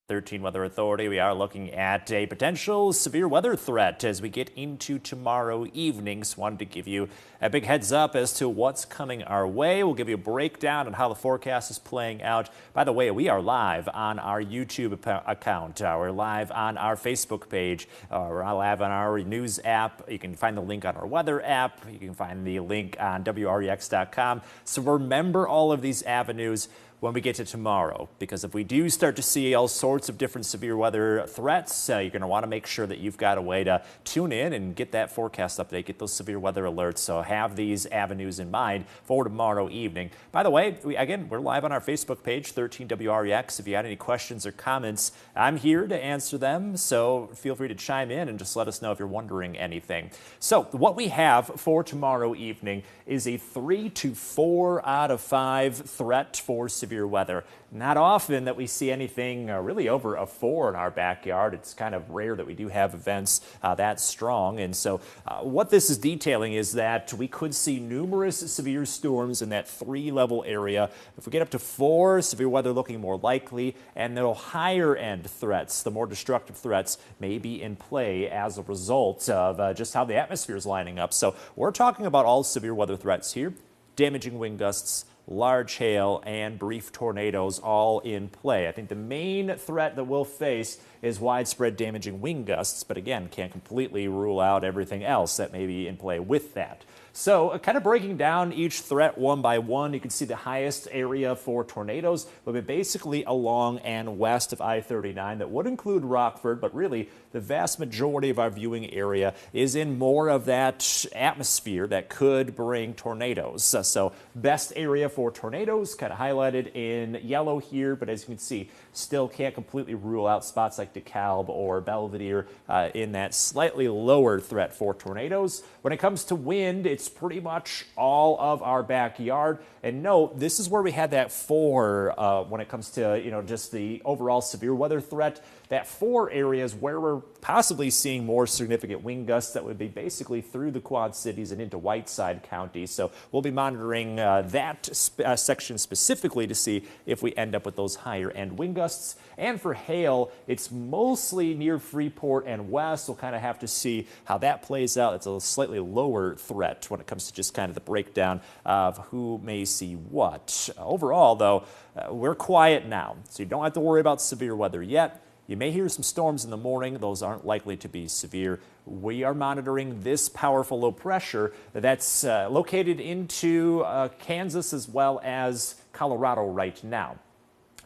13 Weather Authority. We are looking at a potential severe weather threat as we get into tomorrow evening. So wanted to give you a big heads up as to what's coming our way. We'll give you a breakdown on how the forecast is playing out. By the way, we are live on our YouTube account. We're live on our Facebook page. We're live on our news app. You can find the link on our weather app. You can find the link on WREX.com. So remember all of these avenues when we get to tomorrow, because if we do start to see all sorts of different severe weather threats, you're going to want to make sure that you've got a way to tune in and get that forecast update, get those severe weather alerts. So have these avenues in mind for tomorrow evening. By the way, we're live on our Facebook page, 13WREX. If you had any questions or comments, I'm here to answer them. So feel free to chime in and just let us know if you're wondering anything. So what we have for tomorrow evening is a 3 to 4 out of 5 threat for severe weather. Not often that we see anything really over a 4 in our backyard. It's kind of rare that we do have events that strong. And so what this is detailing is that we could see numerous severe storms in that 3-level area. If we get up to 4, severe weather looking more likely, and the higher end threats, the more destructive threats, may be in play as a result of just how the atmosphere is lining up. So we're talking about all severe weather threats here: damaging wind gusts, large hail, and brief tornadoes all in play. I think the main threat that we'll face is widespread damaging wind gusts, but again, can't completely rule out everything else that may be in play with that. So kind of breaking down each threat one by one, you can see the highest area for tornadoes will be basically along and west of I-39. That would include Rockford, but really the vast majority of our viewing area is in more of that atmosphere that could bring tornadoes. So best area for tornadoes kind of highlighted in yellow here, but as you can see, still can't completely rule out spots like DeKalb or Belvedere in that slightly lower threat for tornadoes. When it comes to wind, it's pretty much all of our backyard. And note, this is where we had that 4 when it comes to, just the overall severe weather threat. That 4 areas where we're possibly seeing more significant wind gusts that would be basically through the Quad Cities and into Whiteside County. So we'll be monitoring that section specifically to see if we end up with those higher end wind gusts. And for hail, it's mostly near Freeport and west. We'll kind of have to see how that plays out. It's a slightly lower threat when it comes to just kind of the breakdown of who may see what. Overall, though, we're quiet now, so you don't have to worry about severe weather yet. You may hear some storms in the morning. Those aren't likely to be severe. We are monitoring this powerful low pressure that's located into Kansas as well as Colorado right now.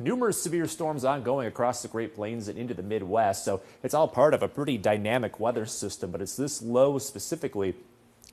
Numerous severe storms ongoing across the Great Plains and into the Midwest, so it's all part of a pretty dynamic weather system, but it's this low specifically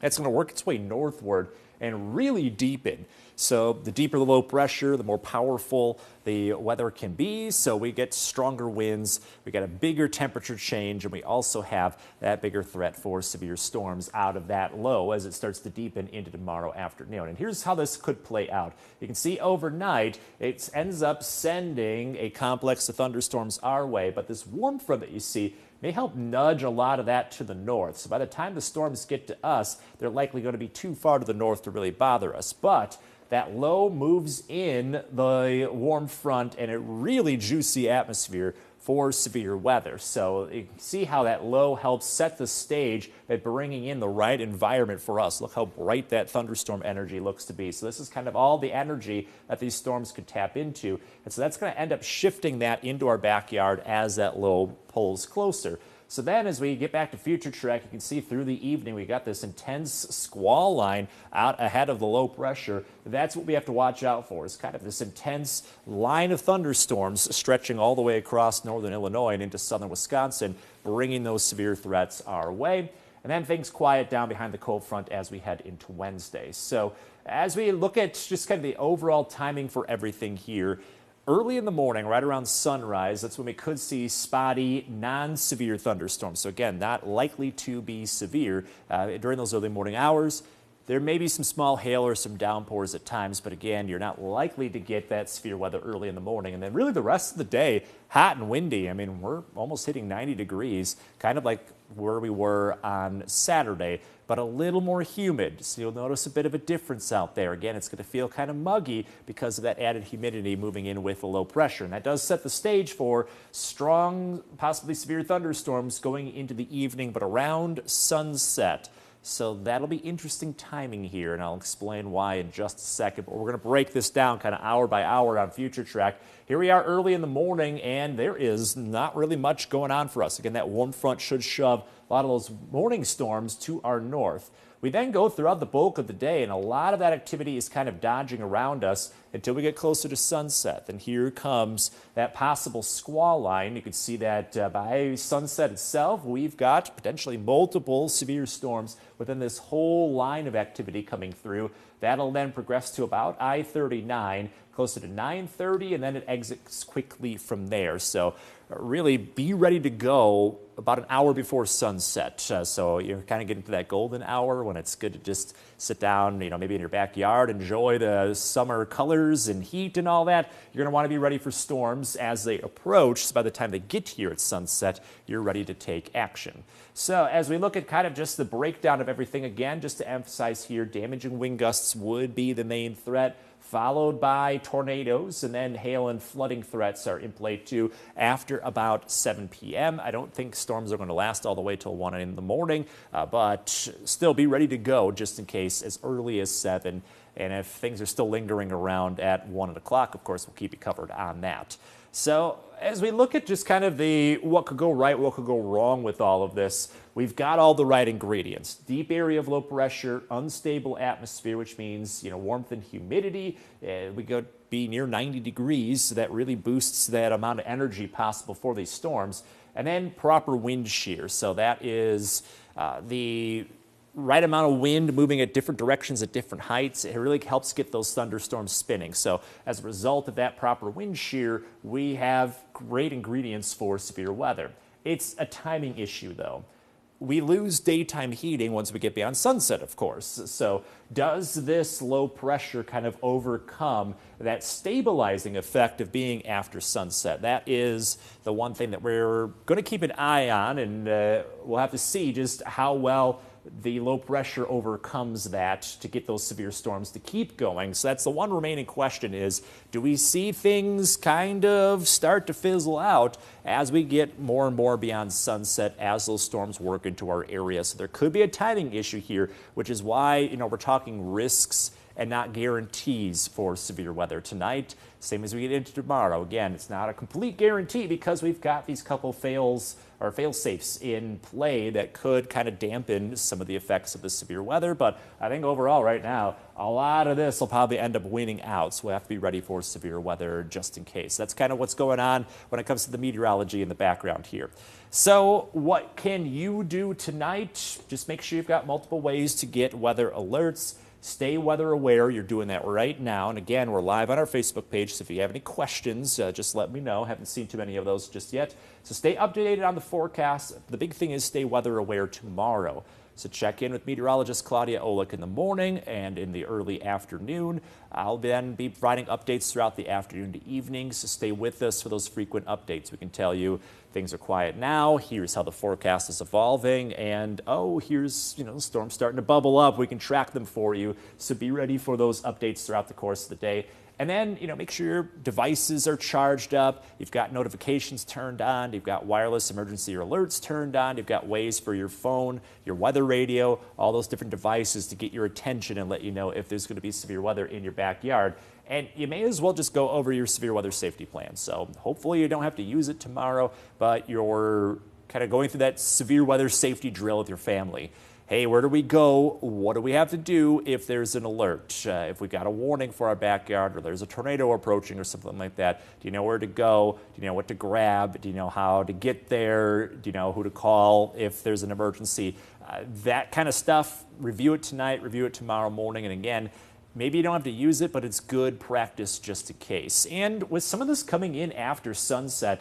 that's going to work its way northward and really deepen. So the deeper the low pressure, the more powerful the weather can be. So we get stronger winds, we get a bigger temperature change, and we also have that bigger threat for severe storms out of that low as it starts to deepen into tomorrow afternoon. And here's how this could play out. You can see overnight, it ends up sending a complex of thunderstorms our way, but this warm front that you see may help nudge a lot of that to the north. So by the time the storms get to us, they're likely going to be too far to the north to really bother us. But that low moves in the warm front and a really juicy atmosphere for severe weather. So you can see how that low helps set the stage by bringing in the right environment for us. Look how bright that thunderstorm energy looks to be. So this is kind of all the energy that these storms could tap into. And so that's going to end up shifting that into our backyard as that low pulls closer. So then as we get back to future track, you can see through the evening we got this intense squall line out ahead of the low pressure. That's what we have to watch out for, is kind of this intense line of thunderstorms stretching all the way across northern Illinois and into southern Wisconsin, bringing those severe threats our way. And then things quiet down behind the cold front as we head into Wednesday. So as we look at just kind of the overall timing for everything here, early in the morning, right around sunrise, that's when we could see spotty, non-severe thunderstorms. So again, not likely to be severe during those early morning hours. There may be some small hail or some downpours at times, but again, you're not likely to get that severe weather early in the morning. And then really the rest of the day, hot and windy. I mean, we're almost hitting 90 degrees, kind of like where we were on Saturday, but a little more humid. So you'll notice a bit of a difference out there. Again, it's going to feel kind of muggy because of that added humidity moving in with the low pressure. And that does set the stage for strong, possibly severe thunderstorms going into the evening, but around sunset. So that'll be interesting timing here, and I'll explain why in just a second. But we're going to break this down kind of hour by hour on Future Track. Here we are early in the morning, and there is not really much going on for us. Again, that warm front should shove a lot of those morning storms to our north. We then go throughout the bulk of the day, and a lot of that activity is kind of dodging around us until we get closer to sunset. And here comes that possible squall line. You can see that by sunset itself, we've got potentially multiple severe storms within this whole line of activity coming through. That'll then progress to about I-39, closer to 9:30, and then it exits quickly from there. So really be ready to go about an hour before sunset. So you're kind of getting to that golden hour when it's good to just sit down, maybe in your backyard, enjoy the summer colors and heat and all that. You're going to want to be ready for storms as they approach. So by the time they get here at sunset, you're ready to take action. So as we look at kind of just the breakdown of everything, again, just to emphasize here, damaging wind gusts would be the main threat, followed by tornadoes, and then hail and flooding threats are in play too after about 7 p.m. I don't think storms are going to last all the way till 1 in the morning, but still be ready to go just in case as early as 7. And if things are still lingering around at 1 o'clock, of course, we'll keep you covered on that. So as we look at just kind of the what could go right, what could go wrong with all of this, we've got all the right ingredients. Deep area of low pressure, unstable atmosphere, which means, warmth and humidity. We go be near 90 degrees, so that really boosts that amount of energy possible for these storms. And then proper wind shear. So that is the right amount of wind moving at different directions at different heights. It really helps get those thunderstorms spinning. So as a result of that proper wind shear, we have great ingredients for severe weather. It's a timing issue, though. We lose daytime heating once we get beyond sunset, of course. So does this low pressure kind of overcome that stabilizing effect of being after sunset? That is the one thing that we're going to keep an eye on, and we'll have to see just how well the low pressure overcomes that to get those severe storms to keep going. So that's the one remaining question is, do we see things kind of start to fizzle out as we get more and more beyond sunset as those storms work into our area? So there could be a timing issue here, which is why, we're talking risks and not guarantees for severe weather tonight. Same as we get into tomorrow. Again, it's not a complete guarantee because we've got these couple fail-safes in play that could kind of dampen some of the effects of the severe weather. But I think overall right now, a lot of this will probably end up winning out. So we have to be ready for severe weather just in case. That's kind of what's going on when it comes to the meteorology in the background here. So what can you do tonight? Just make sure you've got multiple ways to get weather alerts. Stay weather aware. You're doing that right now. And again, we're live on our Facebook page. So if you have any questions, just let me know. Haven't seen too many of those just yet. So stay updated on the forecast. The big thing is stay weather aware tomorrow. So check in with meteorologist Claudia Olick in the morning and in the early afternoon. I'll then be providing updates throughout the afternoon to evening, so stay with us for those frequent updates. We can tell you things are quiet now, here's how the forecast is evolving, and here's, the storms starting to bubble up. We can track them for you, so be ready for those updates throughout the course of the day. And then, make sure your devices are charged up. You've got notifications turned on. You've got wireless emergency alerts turned on. You've got ways for your phone, your weather radio, all those different devices to get your attention and let you know if there's going to be severe weather in your backyard. And you may as well just go over your severe weather safety plan. So hopefully you don't have to use it tomorrow, but you're kind of going through that severe weather safety drill with your family. Hey, where do we go? What do we have to do if there's an alert? If we got a warning for our backyard or there's a tornado approaching or something like that, do you know where to go? Do you know what to grab? Do you know how to get there? Do you know who to call if there's an emergency? That kind of stuff, review it tonight, review it tomorrow morning. And again, maybe you don't have to use it, but it's good practice just in case. And with some of this coming in after sunset,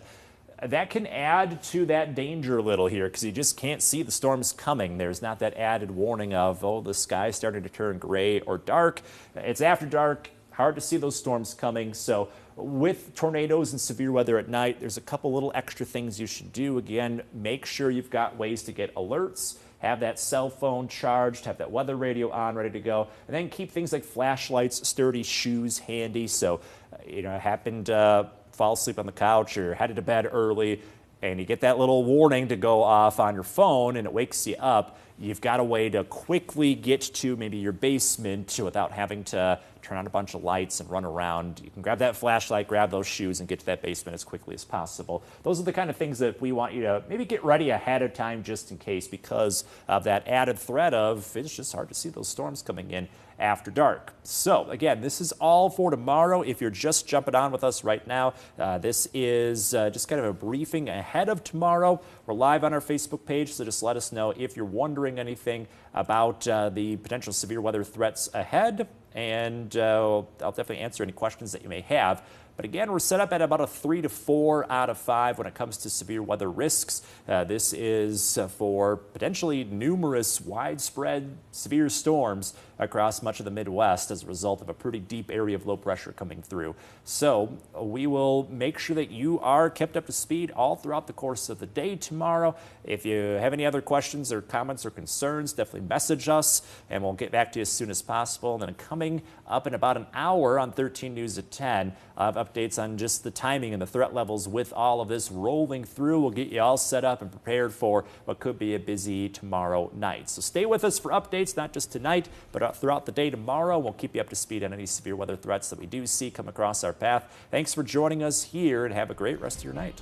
that can add to that danger a little here because you just can't see the storms coming. There's not that added warning of, oh, the sky's starting to turn gray or dark. It's after dark, hard to see those storms coming. So with tornadoes and severe weather at night, there's a couple little extra things you should do. Again, make sure you've got ways to get alerts. Have that cell phone charged, have that weather radio on, ready to go, and then keep things like flashlights, sturdy shoes handy. So, happened to fall asleep on the couch or headed to bed early, and you get that little warning to go off on your phone and it wakes you up. You've got a way to quickly get to maybe your basement without having to turn on a bunch of lights and run around. You can grab that flashlight, grab those shoes, and get to that basement as quickly as possible. Those are the kind of things that we want you to maybe get ready ahead of time just in case, because of that added threat of it's just hard to see those storms coming in after dark. So again, this is all for tomorrow. If you're just jumping on with us right now, this is just kind of a briefing ahead of tomorrow. We're live on our Facebook page, so just let us know if you're wondering anything about the potential severe weather threats ahead, and I'll definitely answer any questions that you may have. But again, we're set up at about a 3 to 4 out of 5 when it comes to severe weather risks. This is for potentially numerous widespread severe storms across much of the Midwest as a result of a pretty deep area of low pressure coming through. So we will make sure that you are kept up to speed all throughout the course of the day tomorrow. If you have any other questions or comments or concerns, definitely message us and we'll get back to you as soon as possible. And then coming up in about an hour on 13 News at 10, I'll have updates on just the timing and the threat levels with all of this rolling through. We'll get you all set up and prepared for what could be a busy tomorrow night. So stay with us for updates, not just tonight, but throughout the day tomorrow. We'll keep you up to speed on any severe weather threats that we do see come across our path. Thanks for joining us here and have a great rest of your night.